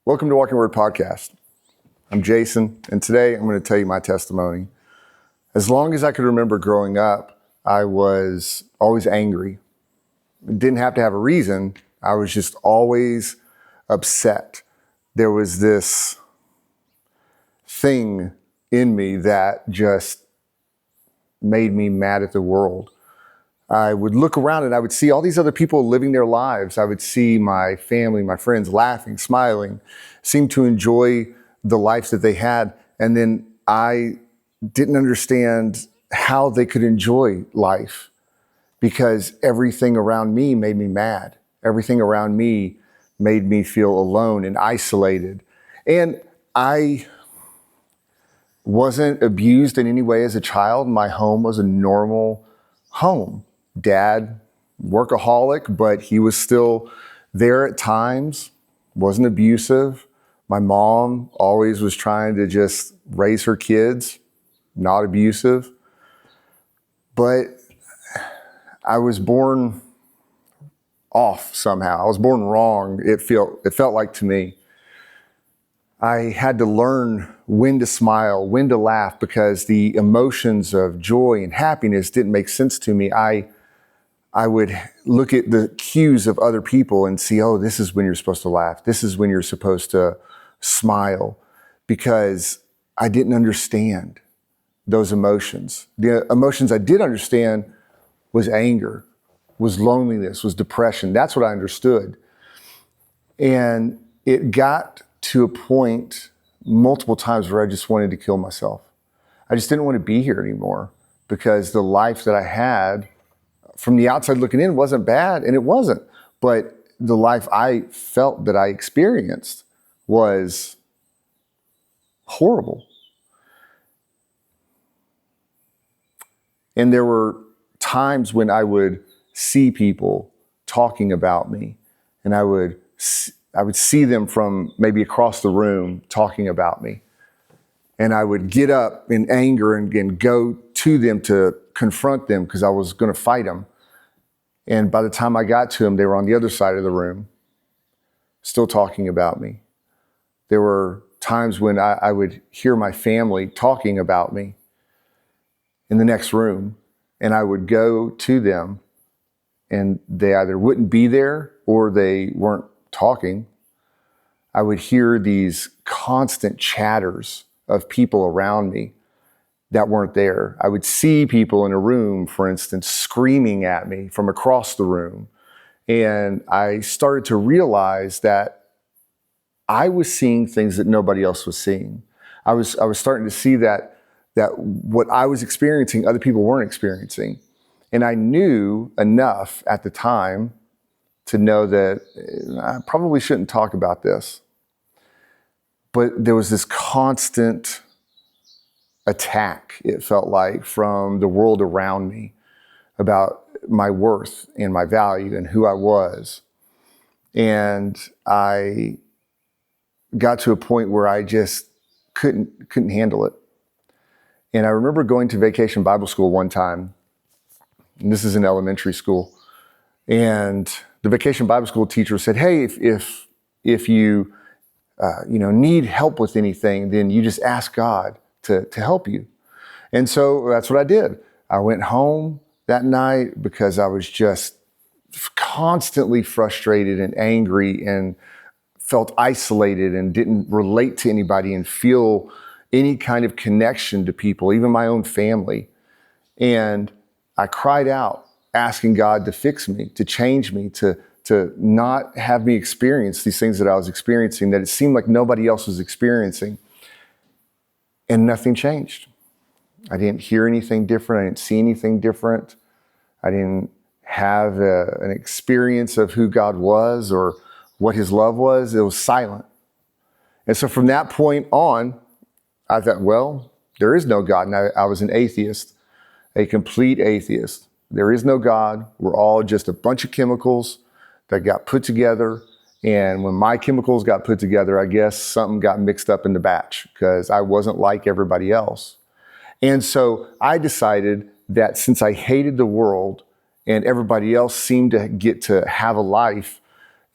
Welcome to Walking Word Podcast. I'm Jason, and today I'm going to tell you my testimony. As long as I could remember growing up, I was always angry. Didn't have to have a reason. I was just always upset. There was this thing in me that just made me mad at the world. I would look around and I would see all these other people living their lives. I would see my family, my friends laughing, smiling, seem to enjoy the life that they had. And then I didn't understand how they could enjoy life because everything around me made me mad. Everything around me made me feel alone and isolated. And I wasn't abused in any way as a child. My home was a normal home. Dad, workaholic, but he was still there at times, wasn't abusive. My mom always was trying to just raise her kids, not abusive. But I was born off somehow. I was born wrong, it felt like to me. I had to learn when to smile, when to laugh, because the emotions of joy and happiness didn't make sense to me. I would look at the cues of other people and see, oh, this is when you're supposed to laugh. This is when you're supposed to smile, because I didn't understand those emotions. The emotions I did understand was anger, was loneliness, was depression. That's what I understood. And it got to a point multiple times where I just wanted to kill myself. I just didn't want to be here anymore because the life that I had from the outside looking in wasn't bad, and it wasn't. But the life I felt that I experienced was horrible. And there were times when I would see people talking about me, and I would see them from maybe across the room talking about me. And I would get up in anger and go to them to confront them because I was going to fight them. And by the time I got to them, they were on the other side of the room, still talking about me. There were times when I would hear my family talking about me in the next room, and I would go to them, and they either wouldn't be there or they weren't talking. I would hear these constant chatters of people around me that weren't there. I would see people in a room, for instance, screaming at me from across the room. And I started to realize that I was seeing things that nobody else was seeing. I was starting to see that what I was experiencing, other people weren't experiencing. And I knew enough at the time to know that I probably shouldn't talk about this. But there was this constant attack, it felt like, from the world around me about my worth and my value and who I was. And I got to a point where I just couldn't handle it. And I remember going to Vacation Bible School one time, and this is in elementary school, and the Vacation Bible School teacher said, hey, if you need help with anything, then you just ask God to help you. And so that's what I did. I went home that night because I was just constantly frustrated and angry and felt isolated and didn't relate to anybody and feel any kind of connection to people, even my own family. And I cried out, asking God to fix me, to change me, to not have me experience these things that I was experiencing, that it seemed like nobody else was experiencing. And nothing changed. I didn't hear anything different. I didn't see anything different. I didn't have an experience of who God was or what his love was. It was silent. And so from that point on, I thought, well, there is no God. And I was an atheist, a complete atheist. There is no God. We're all just a bunch of chemicals that got put together. And when my chemicals got put together, I guess something got mixed up in the batch because I wasn't like everybody else. And so I decided that since I hated the world and everybody else seemed to get to have a life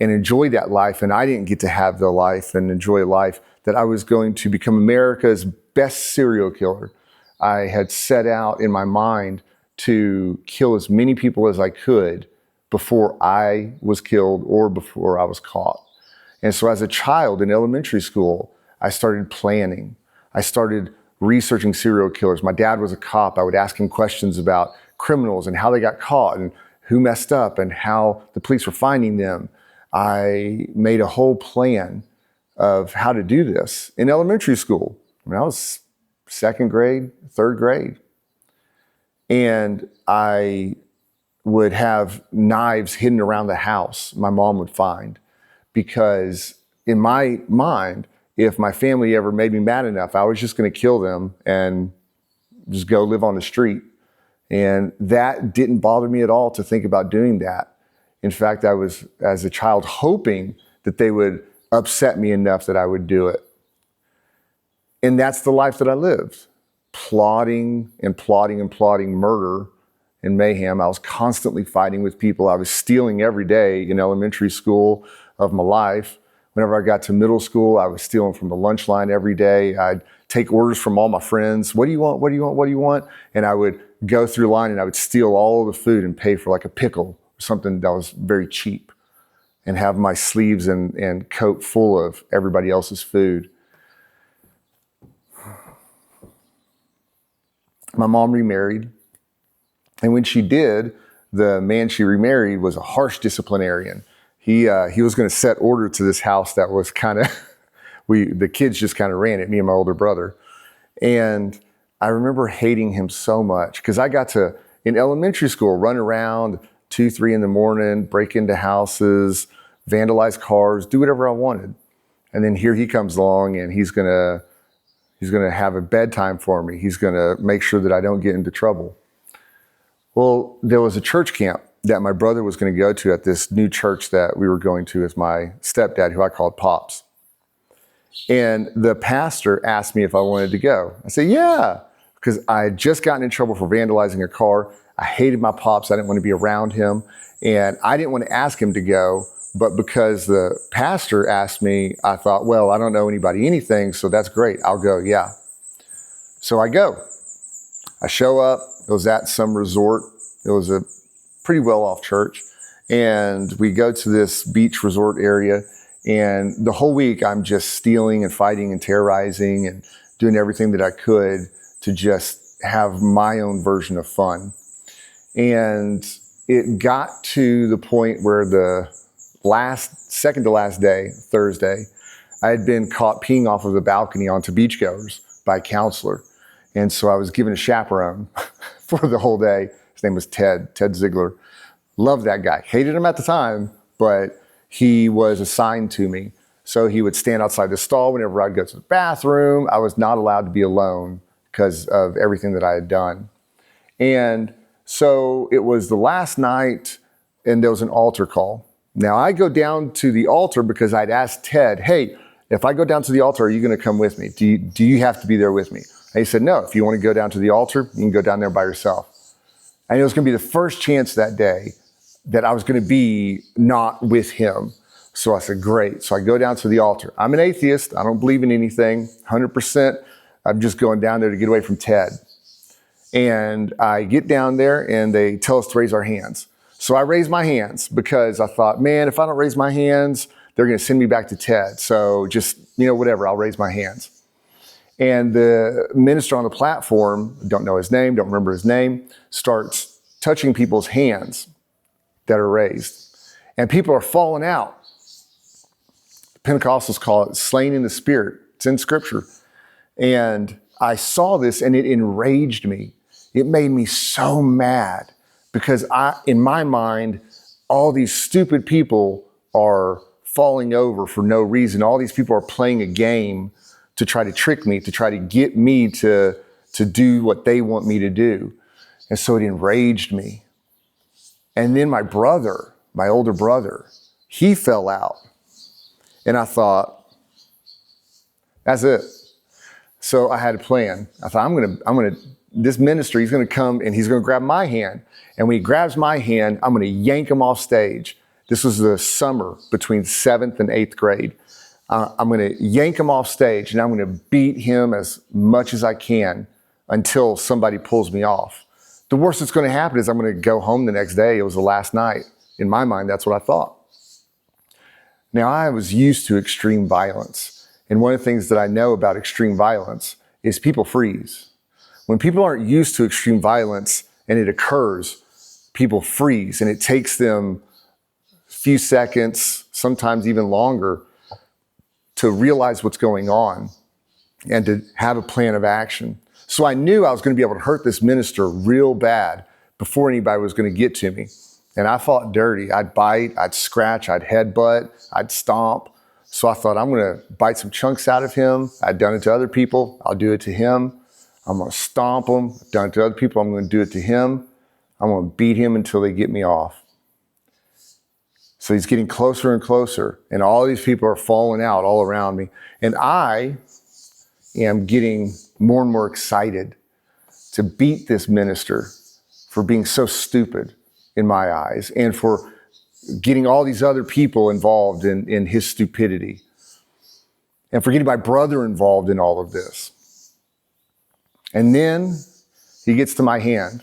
and enjoy that life, and I didn't get to have the life and enjoy life, that I was going to become America's best serial killer. I had set out in my mind to kill as many people as I could before I was killed or before I was caught. And so as a child in elementary school, I started planning. I started researching serial killers. My dad was a cop. I would ask him questions about criminals and how they got caught and who messed up and how the police were finding them. I made a whole plan of how to do this in elementary school. I was second grade, third grade. And I would have knives hidden around the house my mom would find, because in my mind, if my family ever made me mad enough, I was just going to kill them and just go live on the street. And that didn't bother me at all to think about doing that. In fact, I was, as a child, hoping that they would upset me enough that I would do it. And that's the life that I lived, plotting and plotting and plotting murder and mayhem. I was constantly fighting with people. I was stealing every day in elementary school of my life. Whenever I got to middle school, I was stealing from the lunch line every day. I'd take orders from all my friends. What do you want? What do you want? What do you want? And I would go through the line and I would steal all of the food and pay for like a pickle, something that was very cheap, and have my sleeves and coat full of everybody else's food. My mom remarried. And when she did, the man she remarried was a harsh disciplinarian. He was going to set order to this house that was kind of, the kids just kind of ran it, me and my older brother. And I remember hating him so much because I got to, in elementary school, run around 2, 3 in the morning, break into houses, vandalize cars, do whatever I wanted. And then here he comes along and he's going to have a bedtime for me. He's going to make sure that I don't get into trouble. Well, there was a church camp that my brother was going to go to at this new church that we were going to with my stepdad, who I called Pops. And the pastor asked me if I wanted to go. I said, yeah, because I had just gotten in trouble for vandalizing a car. I hated my pops. I didn't want to be around him. And I didn't want to ask him to go. But because the pastor asked me, I thought, well, I don't know anybody anything, so that's great. I'll go, yeah. So I go. I show up. It was at some resort. It was a pretty well-off church. And we go to this beach resort area. And the whole week, I'm just stealing and fighting and terrorizing and doing everything that I could to just have my own version of fun. And it got to the point where the second to last day, Thursday, I had been caught peeing off of the balcony onto beachgoers by a counselor. And so I was given a chaperone for the whole day. His name was Ted Ziegler. Loved that guy. Hated him at the time, but he was assigned to me. So he would stand outside the stall whenever I'd go to the bathroom. I was not allowed to be alone because of everything that I had done. And so it was the last night and there was an altar call. Now I go down to the altar because I'd asked Ted, hey, if I go down to the altar, are you going to come with me? Do you have to be there with me? And he said, no, if you want to go down to the altar, you can go down there by yourself. And it was going to be the first chance that day that I was going to be not with him. So I said, great. So I go down to the altar. I'm an atheist. I don't believe in anything, 100%. I'm just going down there to get away from Ted. And I get down there and they tell us to raise our hands. So I raise my hands because I thought, man, if I don't raise my hands, they're going to send me back to Ted. So just, whatever, I'll raise my hands. And the minister on the platform, don't know his name, don't remember his name, starts touching people's hands that are raised. And people are falling out. Pentecostals call it slain in the spirit. It's in scripture. And I saw this and it enraged me. It made me so mad because in my mind, all these stupid people are falling over for no reason. All these people are playing a game to try to trick me, to try to get me to do what they want me to do. And so it enraged me. And then my brother, my older brother, he fell out. And I thought, that's it. So I had a plan. I thought, this minister, he's going to come and he's going to grab my hand. And when he grabs my hand, I'm going to yank him off stage. This was the summer between 7th and 8th grade. I'm going to yank him off stage, and I'm going to beat him as much as I can until somebody pulls me off. The worst that's going to happen is I'm going to go home the next day. It was the last night. In my mind, that's what I thought. Now, I was used to extreme violence. And one of the things that I know about extreme violence is people freeze. When people aren't used to extreme violence and it occurs, people freeze, and it takes them a few seconds, sometimes even longer, to realize what's going on and to have a plan of action. So I knew I was going to be able to hurt this minister real bad before anybody was going to get to me. And I fought dirty. I'd bite, I'd scratch, I'd headbutt, I'd stomp. So I thought, I'm going to bite some chunks out of him. I'd done it to other people. I'll do it to him. I'm going to stomp him. I've done it to other people. I'm going to do it to him. I'm going to beat him until they get me off. So he's getting closer and closer, and all these people are falling out all around me. And I am getting more and more excited to beat this minister for being so stupid in my eyes and for getting all these other people involved in his stupidity and for getting my brother involved in all of this. And then he gets to my hand.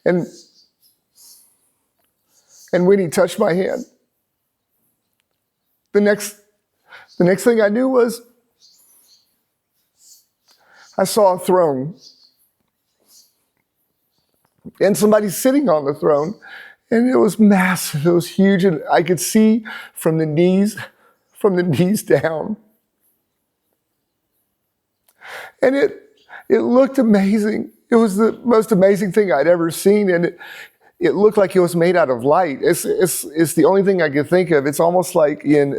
And when he touched my hand, the next thing I knew was I saw a throne and somebody sitting on the throne, and it was massive. It was huge, and I could see from the knees down. And it looked amazing. It was the most amazing thing I'd ever seen, and it looked like it was made out of light. It's the only thing I could think of. It's almost like in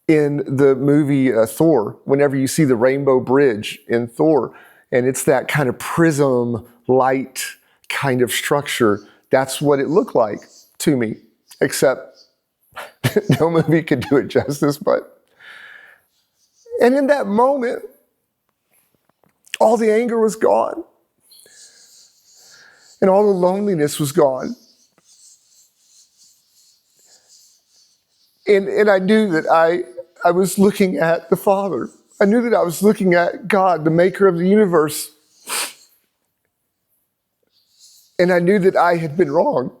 the movie Thor, whenever you see the rainbow bridge in Thor, and it's that kind of prism light kind of structure. That's what it looked like to me, except no movie could do it justice. And in that moment, all the anger was gone. And all the loneliness was gone. And I knew that I was looking at the Father. I knew that I was looking at God, the maker of the universe. And I knew that I had been wrong.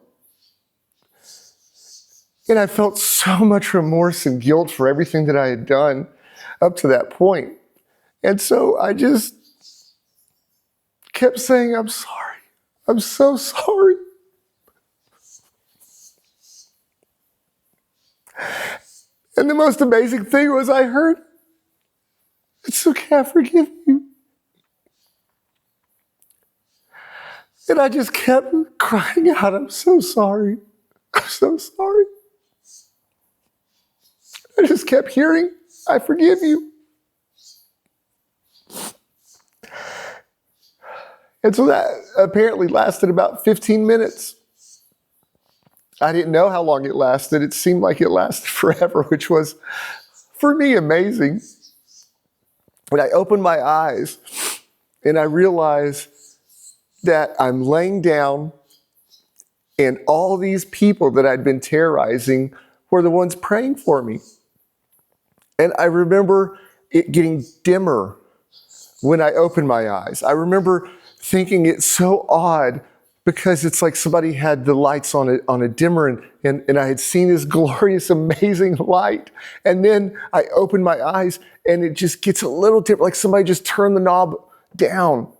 And I felt so much remorse and guilt for everything that I had done up to that point. And so I just kept saying, I'm sorry. I'm so sorry. And the most amazing thing was I heard, it's okay, I forgive you. And I just kept crying out, I'm so sorry. I'm so sorry. I just kept hearing, I forgive you. And so that apparently lasted about 15 minutes. I didn't know how long it lasted. It seemed like it lasted forever, which was, for me, amazing. But I opened my eyes and I realized that I'm laying down and all these people that I'd been terrorizing were the ones praying for me. And I remember it getting dimmer when I opened my eyes. I remember thinking it's so odd because it's like somebody had the lights on a dimmer and I had seen this glorious, amazing light. And then I opened my eyes and it just gets a little dimmer, like somebody just turned the knob down.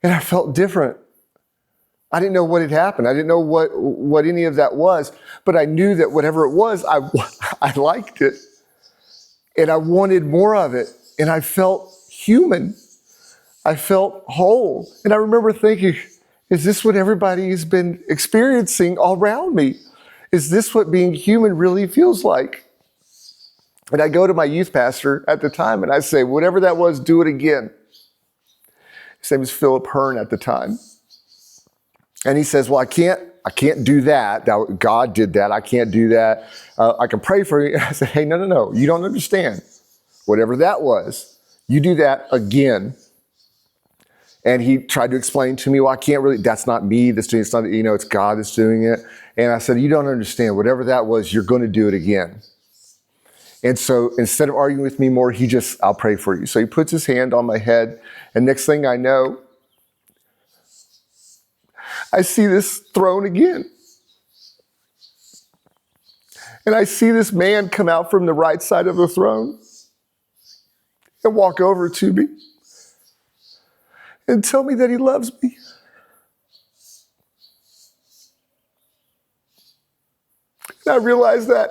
And I felt different. I didn't know what had happened. I didn't know what any of that was, but I knew that whatever it was, I liked it. And I wanted more of it. And I felt human. I felt whole. And I remember thinking, is this what everybody's been experiencing all around me? Is this what being human really feels like? And I go to my youth pastor at the time and I say, whatever that was, do it again. His name is Philip Hearn at the time. And he says, well, I can't do that. God did that. I can't do that. I can pray for you. And I said, hey, no. You don't understand. Whatever that was, You do that again. And he tried to explain to me, well, I can't really, that's not me that's doing it. It's not, it's God that's doing it. And I said, you don't understand. Whatever that was, you're going to do it again. And so instead of arguing with me more, I'll pray for you. So he puts his hand on my head. And next thing I know, I see this throne again. And I see this man come out from the right side of the throne and walk over to me and tell me that he loves me. And I realize that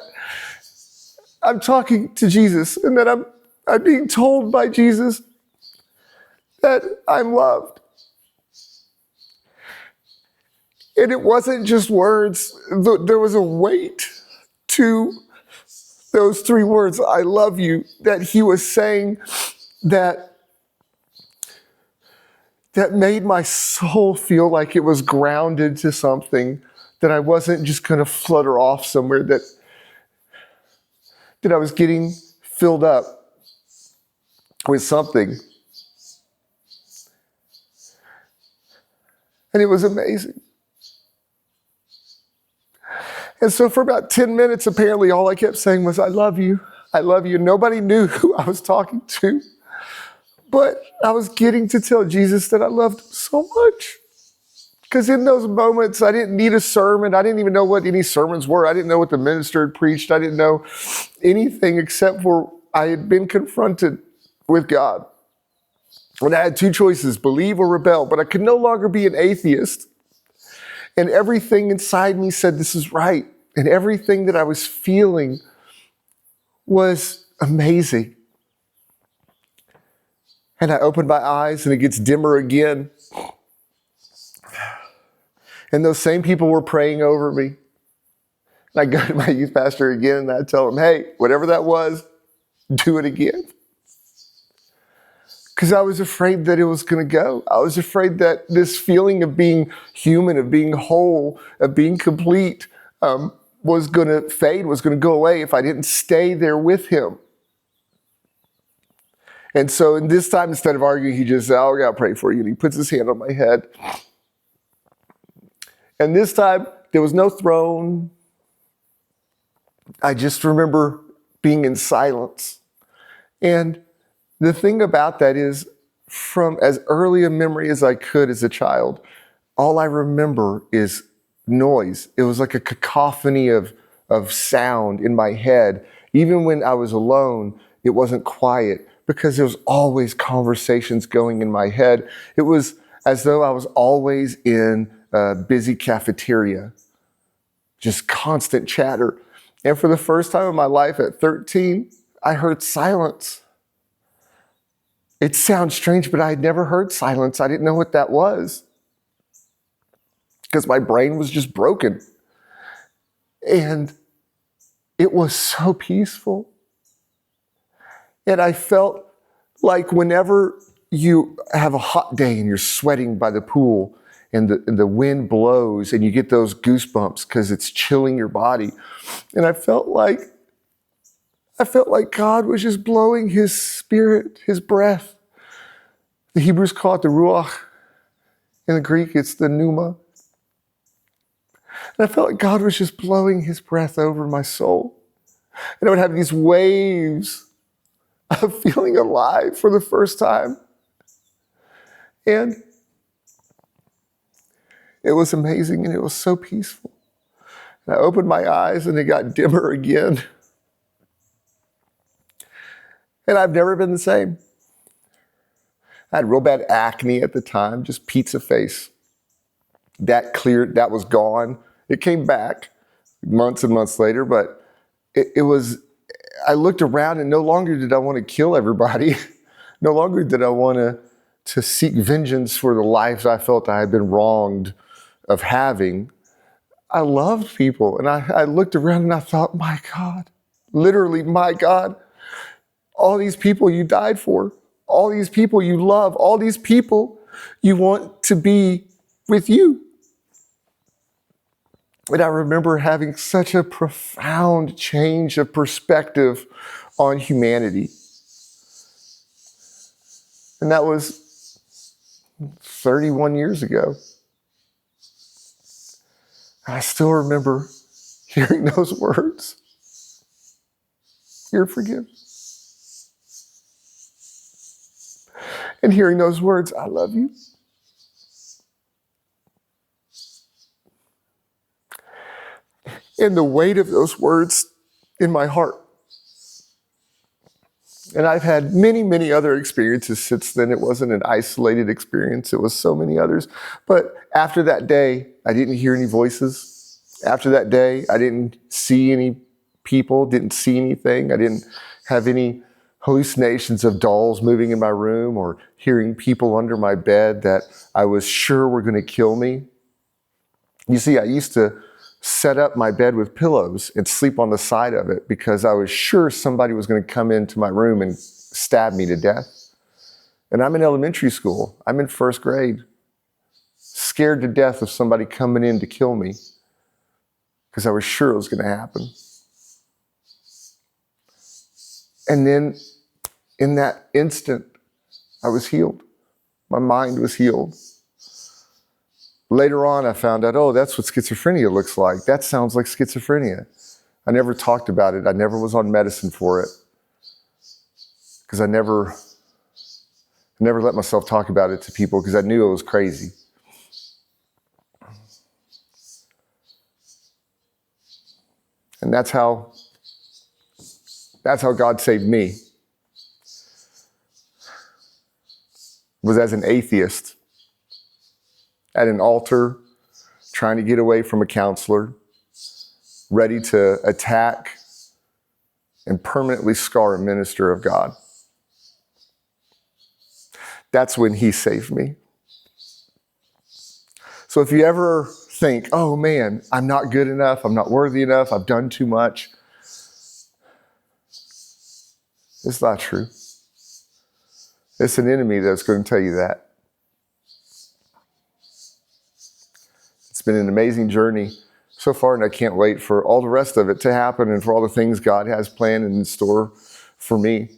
I'm talking to Jesus and that I'm being told by Jesus that I'm loved. And it wasn't just words. There was a weight to those 3 words, I love you, that he was saying that made my soul feel like it was grounded to something, that I wasn't just going to flutter off somewhere, that I was getting filled up with something. And it was amazing. And so for about 10 minutes, apparently all I kept saying was, I love you. I love you. Nobody knew who I was talking to. But I was getting to tell Jesus that I loved him so much. Because in those moments, I didn't need a sermon. I didn't even know what any sermons were. I didn't know what the minister had preached. I didn't know anything except for I had been confronted with God. When I had 2 choices, believe or rebel. But I could no longer be an atheist. And everything inside me said this is right. And everything that I was feeling was amazing. And I opened my eyes and it gets dimmer again. And those same people were praying over me. And I go to my youth pastor again and I tell him, hey, whatever that was, do it again. Because I was afraid that it was going to go. I was afraid that this feeling of being human, of being whole, of being complete was going to fade, was going to go away if I didn't stay there with him. And so in this time, instead of arguing, he just said, oh, I got to pray for you. And he puts his hand on my head. And this time, there was no throne. I just remember being in silence. And the thing about that is, from as early a memory as I could as a child, all I remember is noise. It was like a cacophony of sound in my head. Even when I was alone, it wasn't quiet because there was always conversations going in my head. It was as though I was always in a busy cafeteria, just constant chatter. And for the first time in my life at 13, I heard silence. It sounds strange, but I had never heard silence. I didn't know what that was because my brain was just broken. And it was so peaceful. And I felt like whenever you have a hot day and you're sweating by the pool and the wind blows and you get those goosebumps because it's chilling your body. And I felt like God was just blowing his spirit, his breath. The Hebrews call it the ruach. In the Greek, it's the pneuma. And I felt like God was just blowing his breath over my soul. And I would have these waves of feeling alive for the first time. And it was amazing and it was so peaceful. And I opened my eyes and it got dimmer again. And I've never been the same. I had real bad acne at the time, just pizza face. That cleared, that was gone. It came back months and months later, but it was, I looked around and no longer did I want to kill everybody. No longer did I want to seek vengeance for the lives I felt I had been wronged of having. I loved people. And I looked around and I thought, my God, literally, my God, all these people you died for, all these people you love, all these people you want to be with you. And I remember having such a profound change of perspective on humanity. And that was 31 years ago. And I still remember hearing those words. You're forgiven. And hearing those words, I love you. And the weight of those words in my heart. And I've had many, many other experiences since then. It wasn't an isolated experience. It was so many others. But after that day, I didn't hear any voices. After that day, I didn't see any people, didn't see anything. I didn't have any hallucinations of dolls moving in my room or hearing people under my bed that I was sure were going to kill me. You see, I used to set up my bed with pillows and sleep on the side of it because I was sure somebody was going to come into my room and stab me to death. And I'm in elementary school. I'm in first grade, scared to death of somebody coming in to kill me because I was sure it was going to happen. And then in that instant, I was healed. My mind was healed. Later on, I found out, oh, that's what schizophrenia looks like. That sounds like schizophrenia. I never talked about it. I never was on medicine for it because I never let myself talk about it to people because I knew it was crazy. And that's how God saved me. Was as an atheist at an altar, trying to get away from a counselor, ready to attack and permanently scar a minister of God. That's when he saved me. So if you ever think, oh man, I'm not good enough, I'm not worthy enough, I've done too much, it's not true. It's an enemy that's going to tell you that. It's been an amazing journey so far, and I can't wait for all the rest of it to happen and for all the things God has planned and in store for me.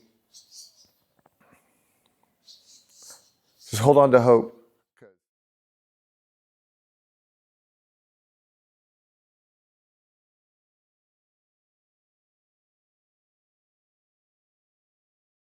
Just hold on to hope.